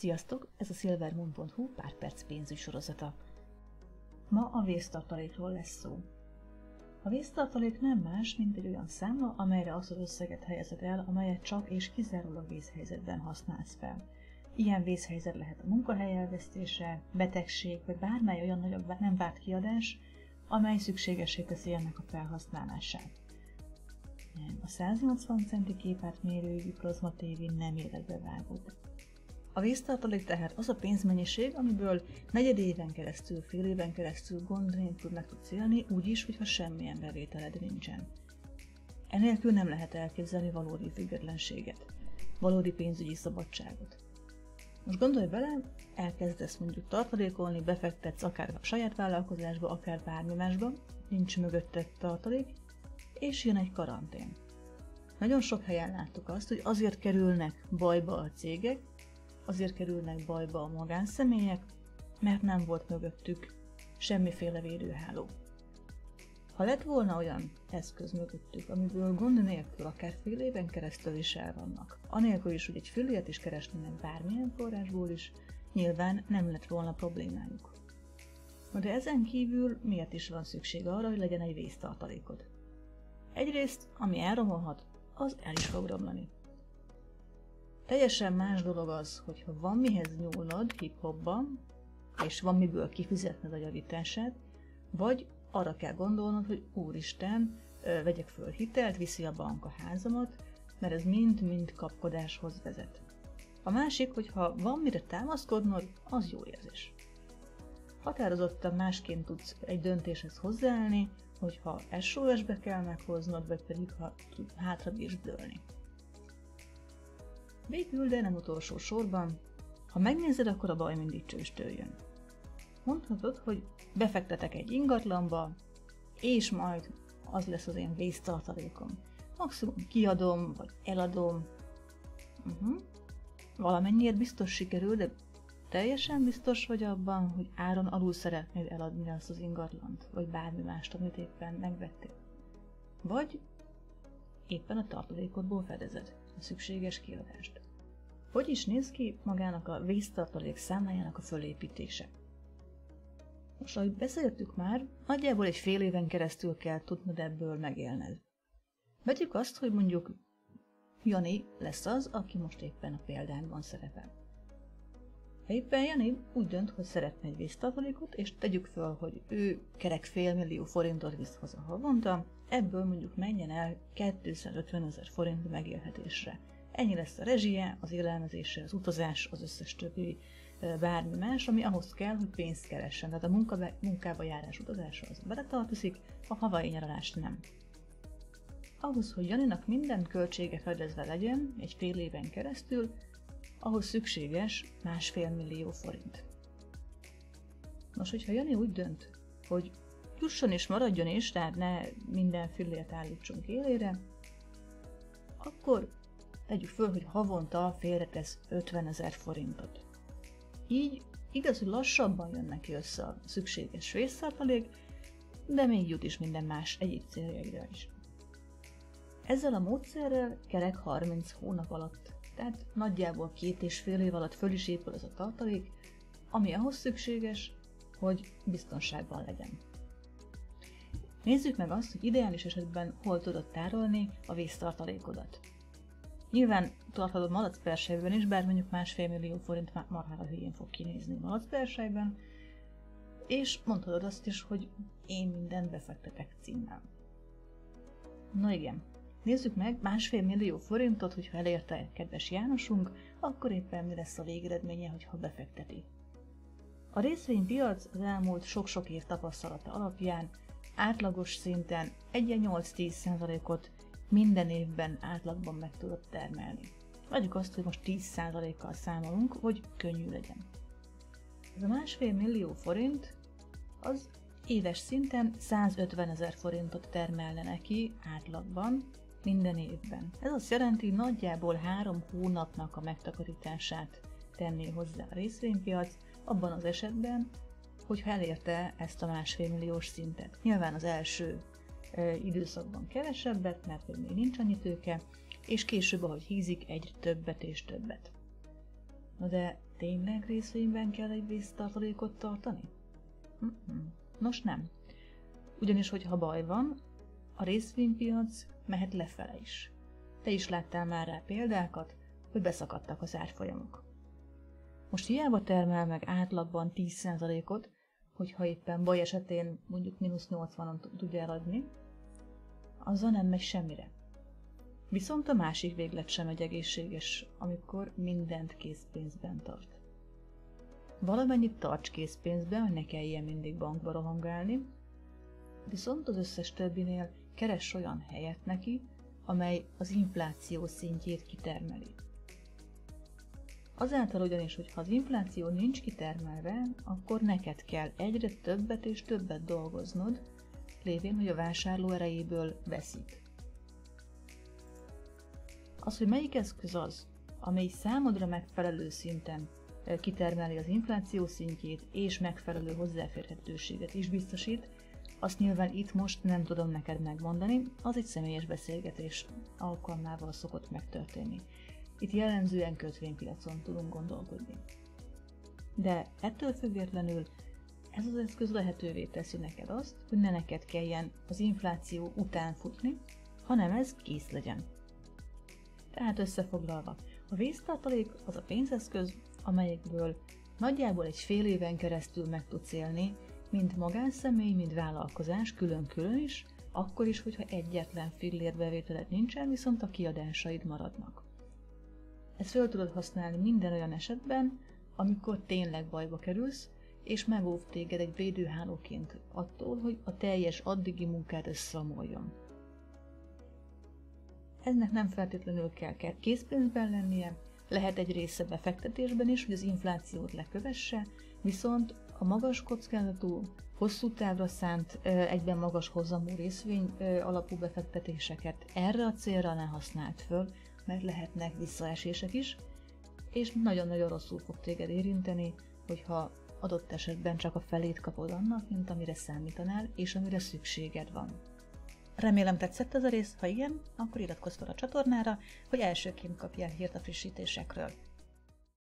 Sziasztok! Ez a silvermoon.hu pár perc pénzügy sorozata. Ma a vésztartalékról lesz szó. A vésztartalék nem más, mint egy olyan számla, amelyre azt az összeget helyezed el, amelyet csak és kizárólag vészhelyzetben használsz fel. Ilyen vészhelyzet lehet a munkahely elvesztése, betegség vagy bármely olyan nagyobb nem várt kiadás, amely szükségessé teszi ennek a felhasználását. A 180 centi képátmérőjű plazma tévé nem életbe vágott. A vésztartalék tehát az a pénzmennyiség, amiből negyed éven keresztül, fél éven keresztül gond nélkül meg tudsz élni, úgyis, hogyha semmilyen bevételed nincsen. Enélkül nem lehet elképzelni valódi függetlenséget, valódi pénzügyi szabadságot. Most gondolj bele, elkezdesz mondjuk tartalékolni, befektetsz akár a saját vállalkozásba, akár bármi másba, nincs mögötted tartalék, és jön egy karantén. Nagyon sok helyen láttuk azt, hogy azért kerülnek bajba a cégek, azért kerülnek bajba a magánszemélyek, mert nem volt mögöttük semmiféle védőháló. Ha lett volna olyan eszköz mögöttük, amiből gond nélkül akár fél éven keresztül is elvannak, anélkül is, hogy egy fillért is keresnének bármilyen forrásból is, nyilván nem lett volna problémájuk. De ezen kívül miért is van szükség arra, hogy legyen egy vésztartalékod? Egyrészt, ami elromolhat, az el is fog romlani. Teljesen más dolog az, hogyha van mihez nyúlnod hip-hopban, és van miből kifizetned a javítását, vagy arra kell gondolnod, hogy úristen, vegyek föl hitelt, viszi a bank a házamat, mert ez mind-mind kapkodáshoz vezet. A másik, hogyha van mire támaszkodnod, az jó érzés. Határozottan másként tudsz egy döntéshez hozzáállni, hogyha SOS-be kell meghoznod, vagy pedig ha hátra bírsz dőlni. Végül, de nem utolsó sorban, ha megnézed, akkor a baj mindig csőstől jön. Mondhatod, hogy befektetek egy ingatlanba, és majd az lesz az én vésztartalékom. Maximum kiadom, vagy eladom. Valamennyiért biztos sikerül, de teljesen biztos vagy abban, hogy áron alul szeretnéd eladni azt az ingatlant, vagy bármi mást, amit éppen megvettél. Vagy éppen a tartalékodból fedezed a szükséges kiadást. Hogy is néz ki magának a vésztartalék számlájának a fölépítése? Most, ahogy beszéltük már, nagyjából egy fél éven keresztül kell tudnod ebből megélned. Vegyük azt, hogy mondjuk Jani lesz az, aki most éppen a példánkban szerepel. Ha éppen Jani úgy dönt, hogy szeretne egy vésztartalékot, és tegyük föl, hogy ő kerek $500,000 visz haza havonta, ebből mondjuk menjen el 250 000 forint megélhetésre. Ennyi lesz a rezsie, az élelmezése, az utazás, az összes többi bármi más, ami ahhoz kell, hogy pénzt keressen. Tehát a munkába járás utazása az beletartozik, a havai nyaralás nem. Ahhoz, hogy Janinak minden költsége fedezve legyen egy fél éven keresztül, ahhoz szükséges $1,5 millió forint. Nos, hogyha Jani úgy dönt, hogy jusson és maradjon is, tehát ne minden fillért állítsunk élére, akkor tegyük föl, hogy havonta félretesz 50 000 forintot. Így igaz, hogy lassabban jön neki össze a szükséges vésztartalék, de még jut is minden más egyéb céljaira is. Ezzel a módszerrel kerek 30 hónap alatt, tehát nagyjából 2,5 év alatt föl is épül ez a tartalék, ami ahhoz szükséges, hogy biztonságban legyen. Nézzük meg azt, hogy ideális esetben hol tudod tárolni a vésztartalékodat. Nyilván tarthatod malacperselyben is, bár mondjuk $1,5 millió forint marhára hülyén fog kinézni malacperselyben, és mondhatod azt is, hogy én mindent befektetek címmel. Na igen, nézzük meg $1,5 millió forintot, hogyha elérte kedves Jánosunk, akkor éppen mi lesz a végeredménye, hogyha befekteti. A részvénypiac az elmúlt sok-sok év tapasztalata alapján átlagos szinten 1,8-10%-ot minden évben átlagban meg tudod termelni. Vegyük azt, hogy most 10%-kal számolunk, hogy könnyű legyen. Ez a $1,5 millió forint az éves szinten 150 000 forintot termelne neki átlagban minden évben. Ez azt jelenti, hogy nagyjából 3 hónapnak a megtakarítását tenné hozzá a részvénypiac, abban az esetben, hogyha elérte ezt a $1,5 milliós szintet. Nyilván az első időszakban kevesebbet, mert még nincs annyi tőke, és később, ahogy hízik, egyre többet és többet. Na de tényleg részvényben kell egy vésztartalékot tartani? Nos nem. Ugyanis, hogyha baj van, a részvénypiac mehet lefele is. Te is láttál már rá példákat, hogy beszakadtak az árfolyamok. Most hiába termel meg átlagban 10%-ot, hogyha éppen baj esetén mondjuk -80-on tudja eladni, azzal nem megy semmire. Viszont a másik véglet sem egy egészséges, amikor mindent készpénzben tart. Valamennyit tarts készpénzben, hogy ne kelljen mindig bankba rohangálni, viszont az összes többinél keress olyan helyet neki, amely az infláció szintjét kitermeli. Azáltal ugyanis, hogy ha az infláció nincs kitermelve, akkor neked kell egyre többet és többet dolgoznod, lévén, hogy a vásárló erejéből veszít. Az, hogy melyik eszköz az, amely számodra megfelelő szinten kitermeli az infláció szintjét és megfelelő hozzáférhetőséget is biztosít, azt nyilván itt most nem tudom neked megmondani, az egy személyes beszélgetés alkalmával szokott megtörténni. Itt jellemzően kötvénypiacon tudunk gondolkodni. De ettől függetlenül ez az eszköz lehetővé teszi neked azt, hogy ne neked kelljen az infláció után futni, hanem ez kész legyen. Tehát összefoglalva, a vésztartalék az a pénzeszköz, amelyekből nagyjából egy fél éven keresztül meg tudsz élni, mind magánszemély, mind vállalkozás, külön-külön is, akkor is, hogyha egyetlen fillér bevételed nincsen, viszont a kiadásaid maradnak. Ezt fel tudod használni minden olyan esetben, amikor tényleg bajba kerülsz, és megóv téged egy védőhálóként attól, hogy a teljes addigi munkád összeomoljon. Ennek nem feltétlenül kell készpénzben lennie, lehet egy része befektetésben is, hogy az inflációt lekövesse, viszont a magas kockázatú, hosszú távra szánt, egyben magas hozamú részvény alapú befektetéseket erre a célra ne használd föl, mert lehetnek visszaesések is, és nagyon-nagyon rosszul fog téged érinteni, hogyha adott esetben csak a felét kapod annak, mint amire számítanál, és amire szükséged van. Remélem tetszett ez a rész, ha igen, akkor iratkozz fel a csatornára, hogy elsőként kapjál hírt a frissítésekről.